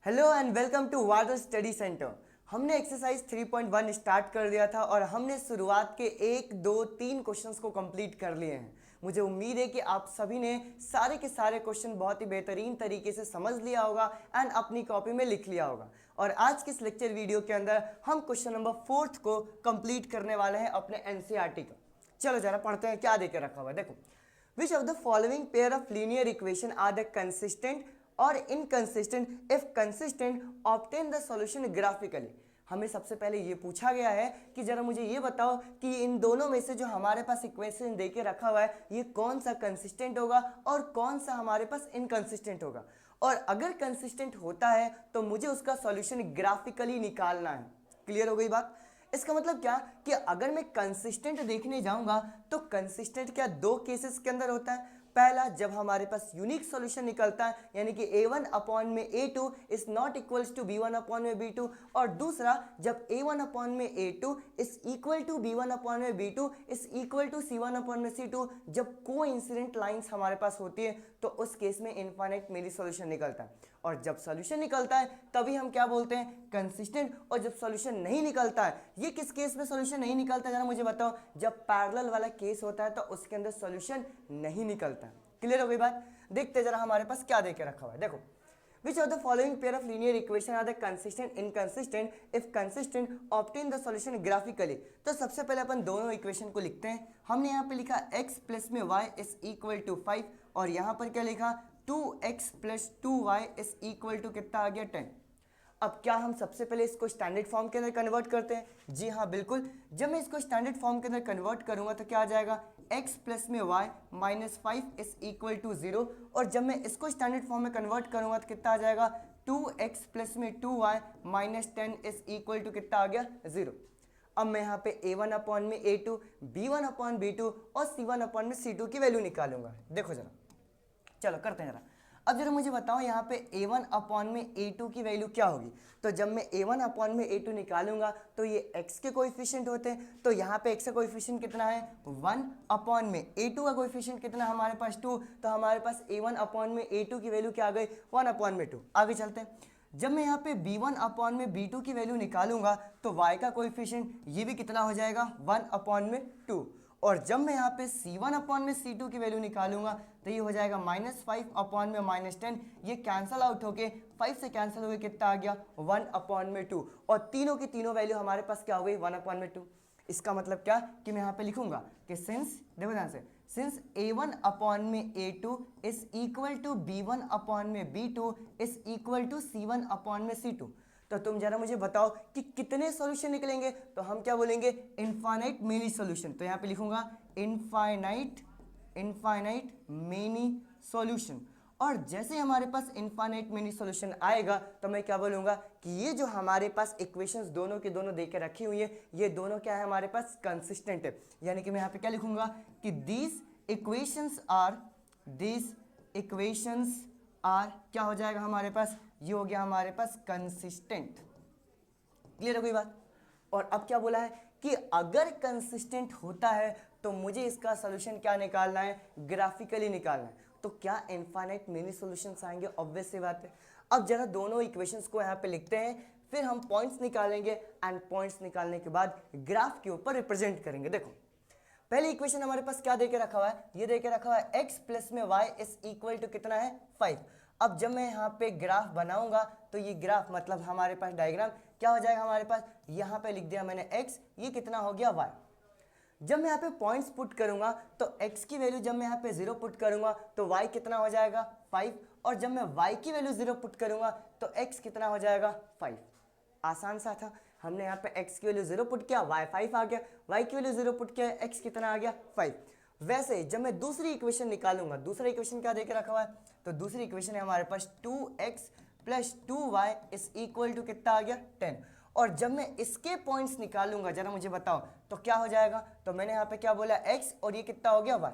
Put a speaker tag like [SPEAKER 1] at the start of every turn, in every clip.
[SPEAKER 1] Hello and welcome to water study centre. हमने exercise 3.1 start कर दिया था और हमने शुरुआत के 1, 2, 3 क्वेश्चंस को कंप्लीट कर लिए हैं। मुझे उम्मीद है कि आप सभी ने सारे के सारे क्वेश्चन बहुत ही बेहतरीन तरीके से समझ लिया होगा एंड अपनी कॉपी में लिख लिया होगा। और आज के इस लेक्चर वीडियो के अंदर हम क्वेश्चन नंबर 4 को कंप्लीट करने वाले हैं अपने एनसीईआरटी का। चलो जरा पढ़ते हैं क्या देकर रखा हुआ है। देखो, which of the following pair of linear equation are the consistent और inconsistent, if consistent obtain the solution graphically. हमें सबसे पहले ये पूछा गया है कि जरा मुझे ये बताओ कि इन दोनों में से जो हमारे पास इक्वेशन देके रखा हुआ है ये कौन सा कंसिस्टेंट होगा और कौन सा हमारे पास इनकंसिस्टेंट होगा। और अगर कंसिस्टेंट होता है तो मुझे उसका सॉल्यूशन ग्राफिकली निकालना है। क्लियर हो गई बात? इसका मतलब क्या कि अगर मैं कंसिस्टेंट देखने जाऊंगा तो कंसिस्टेंट क्या दो केसेस के अंदर होता है। पहला, जब हमारे पास यूनिक सॉल्यूशन निकलता है यानी कि a1 अपॉन में a2 is not equals to b1 upon में b2। और दूसरा, जब a1 अपॉन में a2 is equal to b1 upon में b2 is equal to c1 upon में c2। जब कोइंसिडेंट लाइंस हमारे पास होती है तो उस केस में इनफाइनाइट मेरी सॉल्यूशन निकलता है। और जब सॉल्यूशन निकलता है तभी हम क्या बोलते हैं, कंसिस्टेंट। और जब सॉल्यूशन नहीं निकलता है, ये किस केस में सॉल्यूशन नहीं निकलता है जरा मुझे बताओ। जब पैरेलल वाला केस होता है तो उसके अंदर सॉल्यूशन नहीं निकलता। क्लियर हो गई बात? देखते जरा हमारे पास क्या देके रखा हुआ है। देखो, which of the following pair of linear equation are the consistent, inconsistent, if consistent obtain the solution graphically। तो सबसे पहले अपन दोनों इक्वेशन को लिखते हैं। हमने यहाँ पे लिखा x प्लस में y इज इक्वल टू 5 और यहाँ पर क्या लिखा 2x plus 2y is equal to कितना आ गया 10। अब क्या हम सबसे पहले इसको स्टैंडर्ड फॉर्म के अंदर कन्वर्ट करते हैं? जी हाँ बिल्कुल। जब मैं इसको स्टैंडर्ड फॉर्म के अंदर कन्वर्ट करूंगा तो क्या आ जाएगा, x प्लस में y minus 5 is equal to 0। और जब मैं इसको स्टैंडर्ड फॉर्म में कन्वर्ट करूंगा तो कितना आ जाएगा, 2x प्लस में 2y minus 10 is equal to कितना आ गया 0। अब मैं यहाँ पे a1 अपॉन में a2, b1 अपॉन b2 और c1 अपॉन में c2 की वैल्यू निकालूंगा। देखो जरा, चलो करते हैं जरा। अब जरा मुझे बताओ यहाँ पे a1 अपॉन में a2 की वैल्यू क्या होगी। तो जब मैं a1 अपॉन में a2 निकालूंगा तो ये x के कोएफिशिएंट होते हैं। तो यहाँ पे x का कोएफिशिएंट कितना है 1 अपॉन में a2 का कोएफिशिएंट कितना है हमारे पास 2। तो हमारे पास a1 अपॉन में a2 की वैल्यू क्या आ गई 1 अपॉन में 2। आगे चलते हैं। जब मैं यहाँ पे b1 अपॉन में b2 की वैल्यू निकालूंगा तो y का कोएफिशिएंट ये भी कितना हो जाएगा 1 अपॉन में 2। और जब मैं यहाँ पे c1 अपॉन में c2 की वैल्यू निकालूंगा तो ये हो जाएगा -5 अपॉन में -10। ये कैंसल आउट होके 5 से कैंसिल होके कितना आ गया 1 अपॉन में 2। और तीनों की तीनों वैल्यू हमारे पास क्या हो गई 1 अपॉन में 2। इसका मतलब क्या कि मैं यहाँ पे लिखूंगा कि सिंस, देखो ध्यान से, सिंस a1 अपॉन में a2 is equal to b1 upon में b2 is equal to c1 upon में c2। तो तुम जरा मुझे बताओ कि कितने सॉल्यूशन निकलेंगे। तो हम क्या बोलेंगे, इनफाइनाइट मेनी सॉल्यूशन। तो यहाँ पे लिखूंगा इनफाइनाइट मेनी सॉल्यूशन। और जैसे हमारे पास इनफाइनाइट मेनी सॉल्यूशन आएगा तो मैं क्या बोलूंगा कि ये जो हमारे पास इक्वेशंस दोनों के दोनों देके रखी हुई है ये दोनों क्या है हमारे पास कंसिस्टेंट है। यानी कि मैं यहाँ पे क्या लिखूंगा कि दीज इक्वेशंस आर क्या हो जाएगा हमारे पास, ये हो गया हमारे पास कंसिस्टेंट। क्लियर हो गई बात? और अब क्या बोला है कि अगर कंसिस्टेंट होता है तो मुझे इसका सॉल्यूशन क्या निकालना है, ग्राफिकली निकालना है। तो क्या इनफाइनाइट मेनी सॉल्यूशंस आएंगे? ऑब्वियस सी बात है। अब जरा दोनों इक्वेशंस को यहाँ पे लिखते हैं, फिर हम पॉइंट्स निकालेंगे एंड पॉइंट्स निकालने के बाद ग्राफ के ऊपर रिप्रेजेंट करेंगे। देखो, पहली इक्वेशन हमारे पास क्या देके रखा हुआ है, ये देके रखा हुआ है x प्लस में y इज इक्वल टू कितना है 5। अब जब मैं यहाँ पे ग्राफ बनाऊंगा तो ये ग्राफ मतलब हमारे पास डायग्राम क्या हो जाएगा हमारे पास, यहाँ पे लिख दिया मैंने x, ये कितना हो गया y। जब मैं यहाँ पे पॉइंट्स पुट करूंगा तो x की वैल्यू जब मैं यहाँ पे 0 पुट करूंगा तो y कितना हो जाएगा 5। और जब मैं y की वैल्यू 0 पुट करूंगा तो x कितना हो जाएगा 5। आसान सा था। हमने यहाँ पे x की वैल्यू 0 पुट किया, y 5 आ गया, y की वैल्यू 0 पुट किया, x कितना आ गया 5। वैसे जब मैं दूसरी इक्वेशन निकालूंगा, दूसरा इक्वेशन क्या देके रखा हुआ है, तो दूसरी इक्वेशन है हमारे पास 2x plus 2y is equal to कितना आ गया 10। और जब मैं इसके पॉइंट्स निकालूंगा जरा मुझे बताओ तो क्या हो जाएगा। तो मैंने यहाँ पे क्या बोला x और ये कितना हो गया y।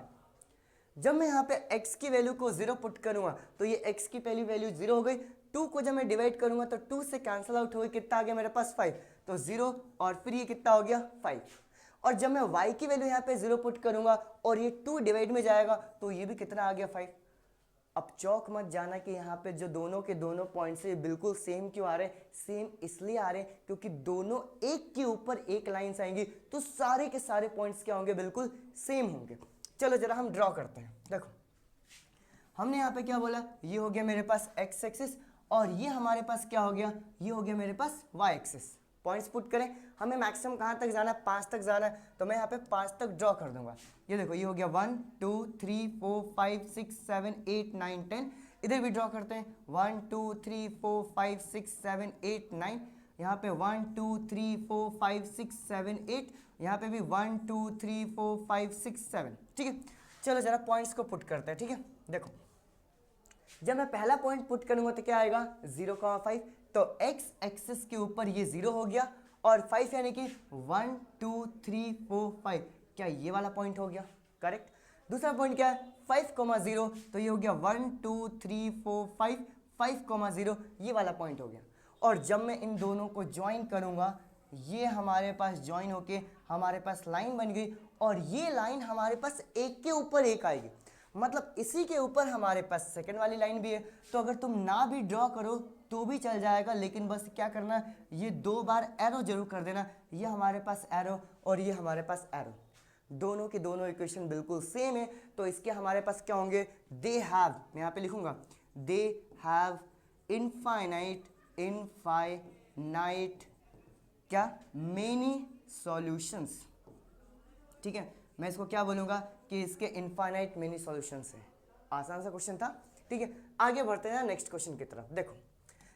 [SPEAKER 1] जब मैं यहाँ पे x की वैल्यू को 0 पुट करूंगा तो ये x की पहली वैल्यू 0 हो गई। 2 को जब मैं डिवाइड करूंगा तो 2 से कैंसिल आउट हो गई, कितना आ गया मेरे पास 5। तो 0 और फिर ये कितना हो गया 5। और जब मैं y की वैल्यू यहाँ पे 0 पुट करूंगा और ये 2 डिवाइड में जाएगा तो ये भी कितना आ गया 5। अब चौक मत जाना कि यहाँ पे जो दोनों के दोनों पॉइंट से बिल्कुल सेम क्यों आ रहे हैं। सेम इसलिए आ रहे हैं क्योंकि दोनों एक के ऊपर एक लाइन आएंगी तो सारे के सारे पॉइंट्स क्या होंगे, बिल्कुल सेम होंगे। चलो जरा हम ड्रॉ करते हैं। देखो हमने यहाँ पे क्या बोला, ये हो गया मेरे पास एक्स एक्सिस और ये हमारे पास क्या हो गया, ये हो गया मेरे पास वाई एक्सिस। पॉइंट्स पुट करें, हमें मैक्सिमम कहाँ तक जाना है, 5 तक जाना है, तो मैं यहाँ पे 5 तक ड्रॉ कर दूंगा। ये देखो ये हो गया 1 2 3 4 5 6 7 8 9 10। इधर भी ड्रॉ करते हैं 1 2 3 4 5 6 7 8 9। यहाँ पे 1 2 3 4 5 6 7 8। यहाँ पे भी 1 2 3 4 5 6 7। ठीक है, चलो जरा पॉइंट्स को पुट करते हैं। ठीक है, देखो जब मैं पहला पॉइंट पुट करूंगा तो क्या आएगा 0,5, तो x एक्सिस के ऊपर ये 0 हो गया और 5 यानी कि 1 2 3 4 5, क्या ये वाला पॉइंट हो गया, करेक्ट। दूसरा पॉइंट क्या है 5,0, तो ये हो गया 1 2 3 4 5, 5,0 ये वाला पॉइंट हो गया। और जब मैं इन दोनों को ज्वाइन करूंगा, ये हमारे पास ज्वाइन होके हमारे पास लाइन बन गई और ये लाइन हमारे पास एक के ऊपर एक आएगी, मतलब इसी के ऊपर हमारे पास सेकंड वाली लाइन भी है। तो अगर तुम ना भी ड्रॉ करो तो भी चल जाएगा, लेकिन बस क्या करना, ये 2 बार एरो जरूर कर देना। ये हमारे पास एरो और ये हमारे पास एरो, दोनों के दोनों इक्वेशन बिल्कुल सेम है, तो इसके हमारे पास क्या होंगे, दे हैव, मैं यहाँ पे लिखूंगा दे हैव इनफाइनाइट क्या मेनी सॉल्यूशंस। ठीक है, मैं इसको क्या बोलूँगा कि इसके इनफाइनाइट मेनी सॉल्यूशंस है। आसान सा क्वेश्चन था। ठीक है, आगे बढ़ते हैं नेक्स्ट क्वेश्चन की तरफ। देखो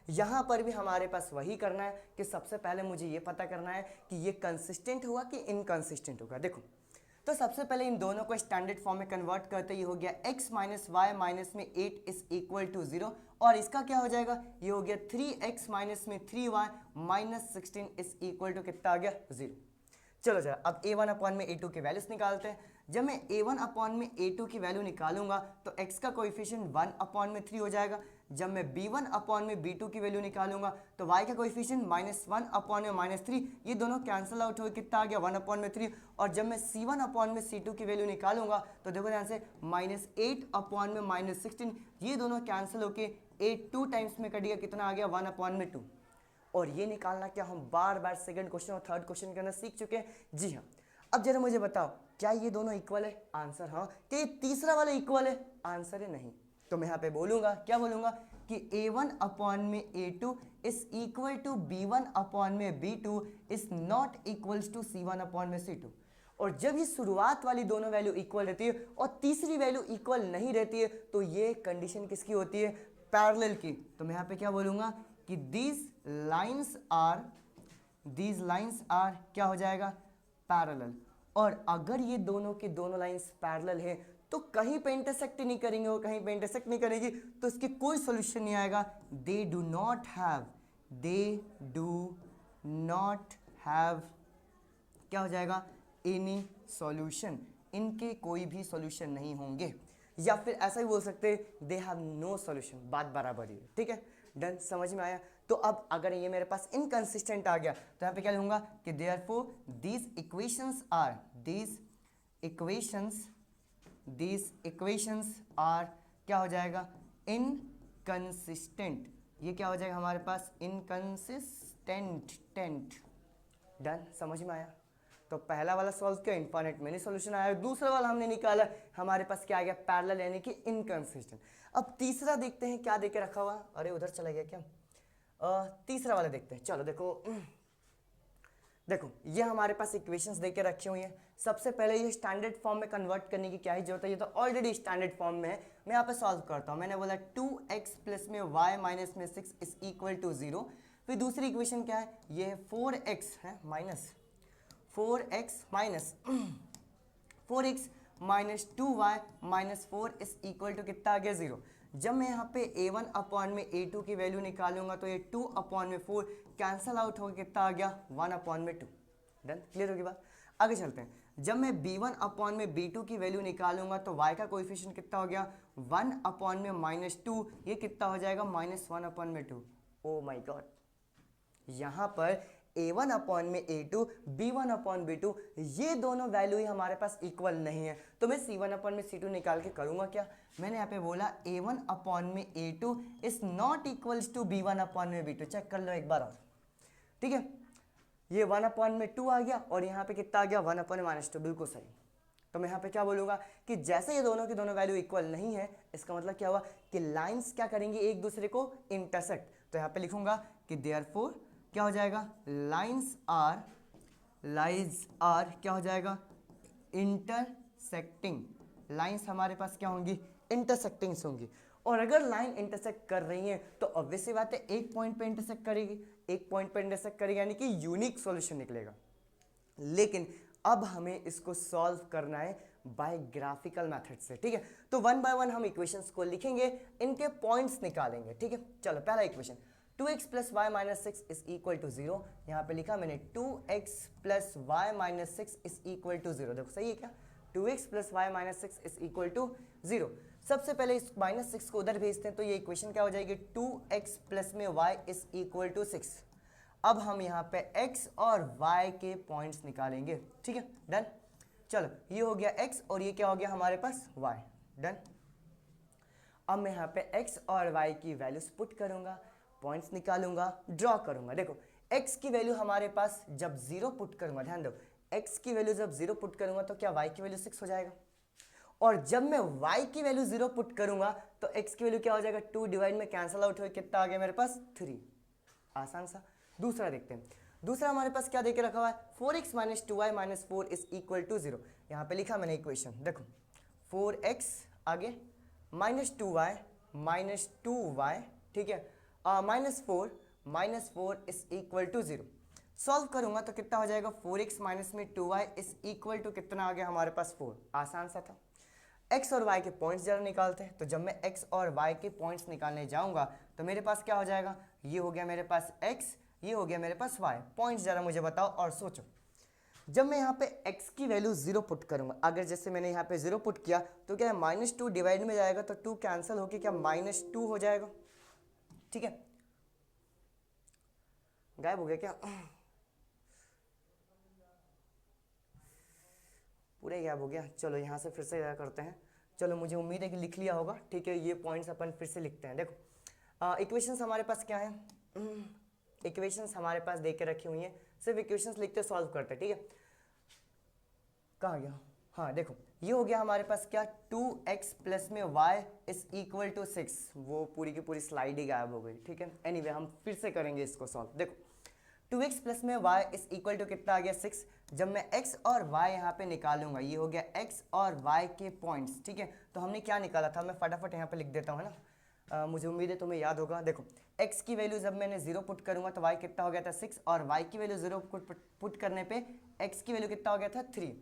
[SPEAKER 1] यहाँ पर भी हमारे पास वही करना है कि सबसे पहले मुझे ये पता करना है कि ये कंसिस्टेंट होगा कि इनकंसिस्टेंट होगा। देखो तो सबसे पहले इन दोनों को स्टैंडर्ड फॉर्म में कन्वर्ट करते, ये हो गया x माइनस वाई माइनस में 8 इज इक्वल टू 0, और इसका क्या हो जाएगा, ये हो गया 3x माइनस में 3y minus 16 is equal to कितना आ गया 0। चलो जरा अब a1 अपॉन में a2 की वैल्यूज निकालते हैं। जब मैं a1 अपॉन में a2 की वैल्यू निकालूंगा तो x का कोएफिशिएंट 1 अपॉन में 3 हो जाएगा। जब मैं b1 अपॉन में b2 की वैल्यू निकालूंगा तो y का कोएफिशिएंट -1 अपॉन में -3, ये दोनों कैंसिल आउट हो कितना आ गया 1 अपॉन में 3। और जब मैं c1 अपॉन में c2 की वैल्यू निकालूंगा तो देखो ध्यान से -8 अपॉन में -16, ये दोनों कैंसिल होके 8 2 टाइम्स में कट गया, कितना आ गया 1 अपॉन में 2। और ये निकालना क्या हम बार बार सेकंड क्वेश्चन और थर्ड क्वेश्चन के अंदर सीख चुके हैं। जी हाँ, अब जरा मुझे बताओ क्या ये दोनों इक्वल है, आंसर हाँ। क्या ये तीसरा वाला इक्वल है, आंसर है नहीं। तो मैं यहाँ पे बोलूंगा, क्या बोलूंगा कि a1 अपॉन में a2 is equal to b1 upon में b2 is not equals to c1 upon में c2। और जब ये शुरुआत वाली दोनों वैल्यू इक्वल रहती है और तीसरी वैल्यू इक्वल नहीं रहती है तो ये कंडीशन किसकी होती है, पैरेलल की। तो मैं यहाँ पे क्या बोलूंगा कि these lines are क्या हो जाएगा, पैरेलल। और अगर ये दोनों के दोनों लाइंस पैरेलल है तो कहीं पे इंटरसेक्ट नहीं करेंगे और कहीं पे इंटरसेक्ट नहीं करेगी, तो इसकी कोई सॉल्यूशन नहीं आएगा। दे डू नॉट हैव क्या हो जाएगा, एनी सॉल्यूशन, इनके कोई भी सॉल्यूशन नहीं होंगे। या फिर ऐसा ही बोल सकते दे हैव नो सॉल्यूशन, बात बराबर ही है। ठीक है, डन, समझ में आया। तो अब अगर ये मेरे पास इनकंसिस्टेंट आ गया तो यहाँ पे क्या लिखूंगा कि देयरफॉर these equations are क्या हो जाएगा, इनकंसिस्टेंट। ये क्या हो जाएगा हमारे पास, इनकंसिस्टेंट। डन, समझ में आया। तो पहला वाला सॉल्व किया, इनफाइनाइट मेनी सॉल्यूशन आया। दूसरा वाला हमने निकाला, हमारे पास क्या आ गया, पैरेलल यानी कि इनकंसिस्टेंट। अब तीसरा देखते हैं क्या देके रखा हुआ, अरे उधर चला गया क्या, तीसरा वाला देखते हैं। चलो देखो ये हमारे पास इक्वेशंस देके रखी हुई हैं। सबसे पहले ये स्टैंडर्ड फॉर्म में कन्वर्ट करने की क्या ही जरूरत है, ये तो ऑलरेडी स्टैंडर्ड फॉर्म में है। मैं यहाँ पे सॉल्व करता हूँ। मैंने बोला 2x प्लस में y माइनस में 6 इज इक्वल टू 0। फिर दूसरी इक्वेशन क्या है, ये है 4x है minus 4x minus 2y minus 4 is equal to कितना आ गया 0। जब मैं यहाँ पे a1 अपॉन में a2 की वैल्यू निकालूंगा तो ये 2 अपॉन में 4 कैंसल आउट होकर कितना आ गया 1 अपॉन में 2। डन, क्लियर होगी बात। आगे चलते हैं। जब मैं b1 अपॉन में b2 की वैल्यू निकालूंगा तो y का कोएफिशिएंट कितना हो गया 1 अपॉन में -2, ये कितना हो जाएगा -1 अपॉन में 2। ओ माय गॉड, यहाँ पर a1 अपॉन में a2, b1 अपॉन b2, ये दोनों वैल्यू ही हमारे पास इक्वल नहीं है, तो मैं c1 अपॉन में c2 निकाल के करूंगा क्या? मैंने यहाँ पे बोला a1 अपॉन में a2 is not equals to b1 upon में b2। चेक कर लो एक बार और, ठीक है। ये 1 अपॉन में 2 आ गया और यहाँ पे कितना आ गया 1 अपॉन -2, बिल्कुल सही। तो मैं यहाँ पे क्या बोलूँगा कि जैसे ये दोनों की दोनों वैल्यू इक्वल नहीं है, इसका मतलब क्या हुआ कि लाइंस क्या करेंगी, एक दूसरे को इंटरसेक्ट। तो यहाँ पे लिखूंगा कि देयरफॉर क्या हो जाएगा, लाइंस आर क्या हो जाएगा, इंटरसेक्टिंग। लाइंस हमारे पास क्या होंगी, इंटरसेक्टिंग्स होंगी। और अगर लाइन इंटरसेक्ट कर रही है तो ऑब्वियस सी बात है एक पॉइंट पे इंटरसेक्ट करेगी, एक पॉइंट पे इंटरसेक्ट करेगी, यानी कि यूनिक सॉल्यूशन निकलेगा। लेकिन अब हमें इसको सॉल्व करना है बाय ग्राफिकल मेथड से, ठीक है। तो वन बाय वन हम इक्वेशंस को लिखेंगे, इनके पॉइंट्स निकालेंगे, ठीक है। चलो पहला equation 2x plus y minus 6 is equal to 0। यहाँ पे लिखा मैंने 2x plus y minus 6 is equal to 0। देखो सही है क्या, 2x plus y minus 6 is equal to 0। सबसे पहले इस -6 को उधर भेजते हैं, तो ये इक्वेशन क्या हो जाएगी, 2x प्लस में y इज इक्वल टू 6। अब हम यहाँ पे x और y के पॉइंट्स निकालेंगे, ठीक है, डन। चलो ये हो गया x और ये क्या हो गया हमारे पास y, डन। अब मैं यहाँ पे x और y की वैल्यूज पुट करूंगा, पॉइंट्स निकालूंगा, ड्रॉ करूंगा। देखो x की वैल्यू हमारे पास जब 0 पुट करूंगा, ध्यान दो, x की वैल्यू जब 0 पुट करूंगा तो क्या y की वैल्यू 6 हो जाएगा। और जब मैं y की वैल्यू 0 पुट करूंगा तो x की वैल्यू क्या हो जाएगा, 2 डिवाइड में कैंसिल आउट हो, कितना आ गया मेरे पास 3। आसान सा। दूसरा देखते हैं, दूसरा हमारे पास क्या देके रखा हुआ है, 4x minus 2y minus 4 is equal to 0। यहाँ पे लिखा मैंने इक्वेशन, देखो 4x आगे माइनस 2y, ठीक है, minus 4 is equal to 0। Solve करूंगा तो कितना हो जाएगा, 4x माइनस में 2y इज इक्वल टू कितना आ गया हमारे पास 4। आसान सा था। x और y के पॉइंट्स जरा निकालते हैं, तो जब मैं x और y के पॉइंट्स निकालने जाऊंगा तो मेरे पास क्या हो जाएगा, ये हो गया मेरे पास x, ये हो गया मेरे पास y। पॉइंट्स जरा मुझे बताओ और सोचो। जब मैं यहाँ पे x की वैल्यू 0 पुट करूंगा, अगर जैसे मैंने यहाँ पे 0 पुट किया तो क्या है, -2 डिवाइड में जाएगा तो 2 कैंसिल होके क्या -2 हो जाएगा, ठीक है। गायब हो गया क्या, पूरे गायब हो गया। चलो यहाँ से फिर से करते हैं। चलो मुझे उम्मीद है कि लिख लिया होगा, ठीक है। ये पॉइंट्स अपन फिर से लिखते हैं। देखो इक्वेशंस हमारे पास क्या है, इक्वेशंस हमारे पास दे के रखी हुई हैं, सिर्फ इक्वेशंस लिखते सॉल्व करते, ठीक है। कहाँ गया, हाँ देखो ये हो गया हमारे पास क्या, 2x प्लस में y इज इक्वल टू 6। वो पूरी की पूरी स्लाइड ही गायब हो गई, ठीक है। एनीवे हम फिर से करेंगे इसको सॉल्व। देखो 2x प्लस में y इज इक्वल टू कितना आ गया 6। जब मैं x और y यहाँ पे निकालूंगा, ये हो गया x और y के पॉइंट्स, ठीक है। तो हमने क्या निकाला था, मैं फटाफट यहाँ पे लिख देता हूँ, है ना। मुझे उम्मीद है तुम्हें याद होगा। देखो x की वैल्यू जब मैंने 0 पुट करूंगा तो y कितना हो गया था 6, और y की वैल्यू 0 पुट करने पे x की वैल्यू कितना हो गया था 3।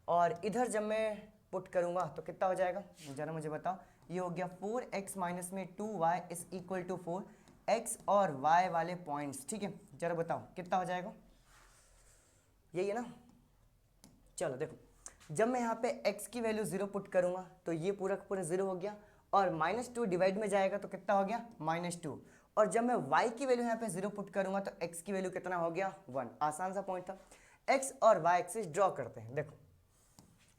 [SPEAKER 1] और इधर जब मैं पुट करूंगा तो कितना हो जाएगा, जरा मुझे बताओ। ये हो गया 4x माइनस में 2y is equal to 4, x और y वाले पॉइंट्स, ठीक है। जरा बताओ कितना हो जाएगा, यही है ना। चलो देखो जब मैं यहाँ पे x की वैल्यू 0 पुट करूंगा तो ये पूरा का पूरा 0 हो गया, और -2 डिवाइड में जाएगा तो कितना हो गया -2। और जब मैं y की वैल्यू यहाँ पे 0 पुट करूंगा तो x की वैल्यू कितना हो गया 1। आसान सा पॉइंट था। x और y एक्सिस ड्रॉ करते हैं। देखो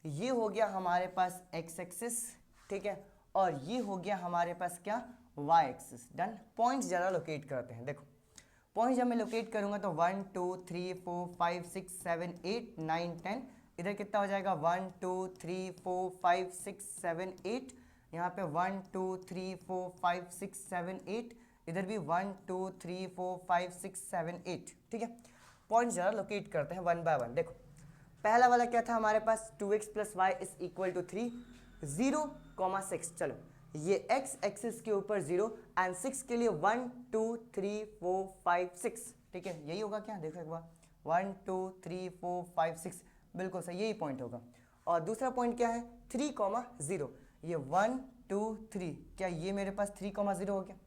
[SPEAKER 1] ये हो गया हमारे पास x एक्सिस, ठीक है, और ये हो गया हमारे पास क्या, y एक्सिस, डन। पॉइंट्स जरा लोकेट करते हैं। देखो पॉइंट जब मैं लोकेट करूंगा तो 1 2 3 4 5 6 7 8 9 10, इधर कितना हो जाएगा 1 2 3 4 5 6 7 8, यहाँ पे 1 2 3 4 5 6 7 8, इधर भी 1 2 3 4 5 6 7 8, ठीक है। पॉइंट जरा लोकेट करते हैं वन बाय वन। देखो पहला वाला क्या था हमारे पास, 2x plus y is equal to 3, 0, 6। चलो ये x एक्सिस के ऊपर 0 एंड 6 के लिए 1 2 3 4 5 6, ठीक है। यही होगा क्या, देखो एक बार, 1 2 3 4 5 6, बिल्कुल सही, यही पॉइंट होगा। और दूसरा पॉइंट क्या है 3, 0, ये 1 2 3, क्या ये मेरे पास 3, 0 हो गया।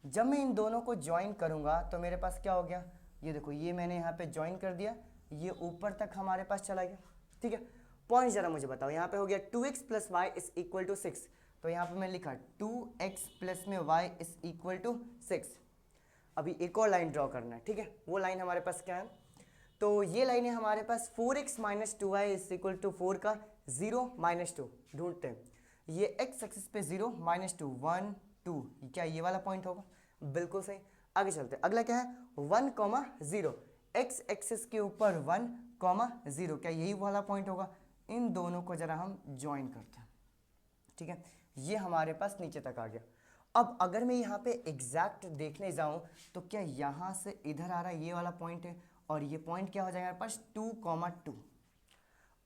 [SPEAKER 1] जब मैं इन दोनों को ज्वाइन करूंगा तो मेरे पास क्या हो गया, ये देखो ये मैंने यहाँ पे ज्वाइन कर दिया, ये ऊपर तक हमारे पास चला गया, ठीक है। पॉइंट जरा मुझे बताओ, यहाँ पे हो गया 2x plus y is equal to 6, तो यहाँ पे मैं लिखा 2x प्लस में y इज इक्वल टू 6। अभी एक और लाइन ड्रॉ करना है, ठीक है। वो लाइन हमारे पास क्या है, तो ये लाइन है हमारे पास 4x minus 2y is equal to 4 का 0 माइनस 2 ढूंढते हैं। ये x एक्सिस पे 0 माइनस 2 1 2, क्या ये वाला पॉइंट होगा? बिल्कुल सही। आगे चलते हैं, अगला क्या है 1,0, x एक्सिस के ऊपर 1,0, क्या यही वाला पॉइंट होगा? इन दोनों को जरा हम ज्वाइन करते हैं, ठीक है। ये हमारे पास नीचे तक आ गया। अब अगर मैं यहाँ पे एग्जैक्ट देखने जाऊँ तो क्या यहाँ से इधर आ रहा है ये वाला पॉइंट है, और ये पॉइंट क्या हो जाएगा हमारे पास 2,2।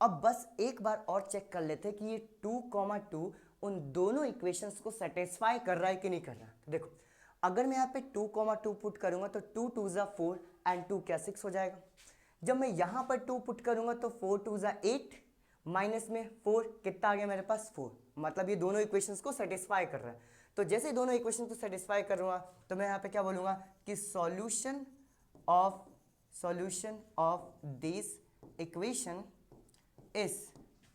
[SPEAKER 1] अब बस एक बार और चेक कर लेते हैं कि ये 2,2 उन दोनों इक्वेशंस को सेटिस्फाई कर रहा है कि नहीं कर रहा है। तो देखो, अगर मैं यहाँ पे 2,2 पुट करूंगा तो 2 2 जा 4 एंड 2 क्या 6 हो जाएगा। जब मैं यहाँ पर 2 पुट करूंगा तो 4 2 जा 8, माइनस में 4 कितना आ गया मेरे पास 4, मतलब ये दोनों इक्वेशंस को सेटिस्फाई कर रहा है। तो जैसे ही दोनों इक्वेशन को सेटिस्फाई कर रहा तो मैं यहाँ पे क्या बोलूँगा कि solution of this equation is,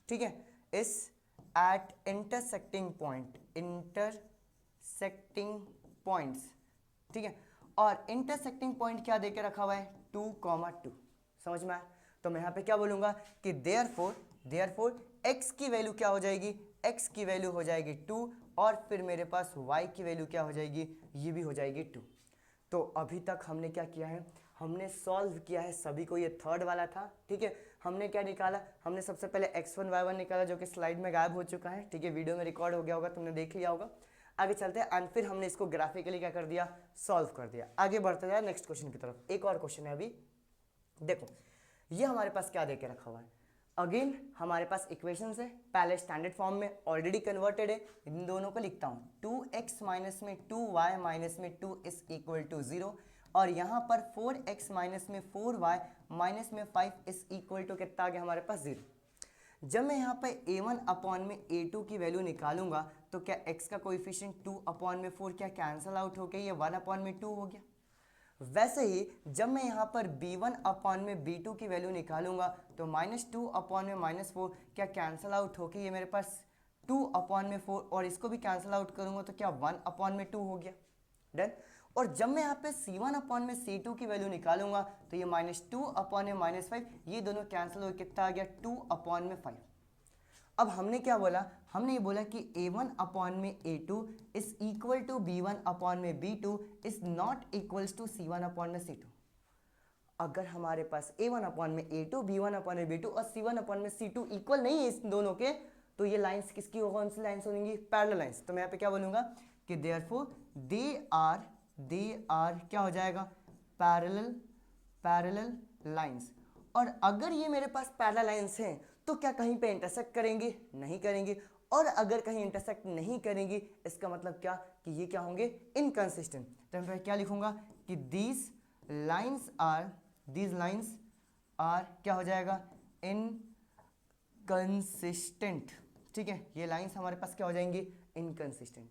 [SPEAKER 1] ठीक है, इज एट इंटरसेक्टिंग पॉइंट्स, ठीक है। और इंटरसेक्टिंग पॉइंट क्या देके रखा हुआ है 2,2, समझ में आया? तो मैं यहाँ पे क्या बोलूँगा कि देयरफॉर x की वैल्यू क्या हो जाएगी, x की वैल्यू हो जाएगी 2, और फिर मेरे पास y की वैल्यू क्या हो जाएगी, ये भी हो जाएगी 2। तो अभी तक हमने क्या किया है, हमने सॉल्व किया है सभी को। ये थर्ड वाला था, ठीक है। हमने क्या निकाला, हमने सबसे पहले x1 y1 निकाला जो कि स्लाइड में गायब हो चुका है, ठीक है, वीडियो में रिकॉर्ड हो गया होगा, तुमने देख लिया होगा। आगे चलते हैं, एंड फिर हमने इसको ग्राफिकली क्या कर दिया, सॉल्व कर दिया। आगे बढ़ते जाए नेक्स्ट क्वेश्चन की तरफ। एक और क्वेश्चन है अभी, देखो ये हमारे पास क्या देके रखा हुआ है। अगेन हमारे पास इक्वेशंस है, पहले स्टैंडर्ड फॉर्म में ऑलरेडी कन्वर्टेड है, इन दोनों को लिखता हूँ 2x माइनस में 2y माइनस में 2 इज इक्वल टू 0, और यहाँ पर 4x माइनस में 4y माइनस में 5 इज इक्वल टू कितना आ गया हमारे पास 0। जब मैं यहाँ पे a1 अपॉन में a2 की वैल्यू निकालूंगा तो क्या x का कोएफिशिएंट 2 अपॉन में 4 क्या कैंसिल आउट हो गया, ये 1 अपॉन में 2 हो गया। वैसे ही जब मैं यहाँ पर b1 अपॉन में b2 की वैल्यू निकालूंगा तो -2 अपॉन में -4 क्या कैंसिल आउट हो गया, ये मेरे पास 2 अपॉन में 4, और इसको भी कैंसिल आउट करूंगा तो क्या 1 अपॉन में 2 हो गया, डन। और जब मैं यहाँ पे c1 अपॉन में c2 की वैल्यू निकालूंगा तो ये -2 अपॉन में -5, ये दोनों कैंसिल हो कितना आ गया 2 अपॉन में 5। अब हमने क्या बोला, हमने ये बोला कि a1 अपॉन में a2 is equal to b1 upon में b2 is not equals to c1 upon में c2। अगर हमारे पास a1 अपॉन में a2, b1 अपॉन में b2 और c1 अपॉन में c2 इक्वल नहीं है इस दोनों के, तो ये लाइंस किसकी होगा, कौन सी लाइंस होंगी, पैरेलल लाइंस। तो मैं यहाँ पे क्या बोलूंगा कि देयरफॉर दे आर क्या हो जाएगा, पैरेलल लाइंस। और अगर ये मेरे पास पैरेलल लाइंस हैं तो क्या कहीं पे इंटरसेक्ट करेंगे, नहीं करेंगे। और अगर कहीं इंटरसेक्ट नहीं करेंगी इसका मतलब क्या कि ये क्या होंगे, इनकंसिस्टेंट। तो मैं क्या लिखूंगा कि दीज लाइंस आर क्या हो जाएगा, इनकंसिस्टेंट, ठीक है। ये लाइंस हमारे पास क्या हो जाएंगी, इनकंसिस्टेंट।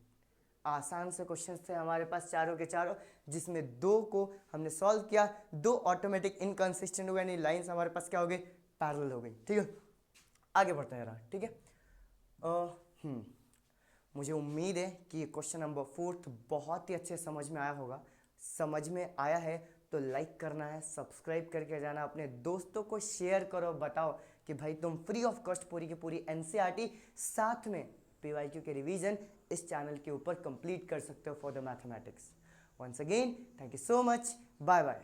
[SPEAKER 1] आसान से क्वेश्चन थे हमारे पास चारों के चारों, जिसमें 2 को हमने सॉल्व किया, 2 ऑटोमेटिक इनकंसिस्टेंट हो गए, यानी लाइंस हमारे पास क्या हो गई, पैरेलल हो गई, ठीक है। आगे बढ़ते हैं, ठीक है। मुझे उम्मीद है कि ये क्वेश्चन नंबर 4 बहुत ही अच्छे समझ में आया होगा। समझ में आया है तो लाइक करना है, सब्सक्राइब करके जाना, अपने दोस्तों को शेयर करो, बताओ कि भाई तुम फ्री ऑफ कॉस्ट पूरी की पूरी NCERT साथ में PYQ के रिवीजन इस चैनल के ऊपर कंप्लीट कर सकते हो for the mathematics. Once again thank you so much, bye bye.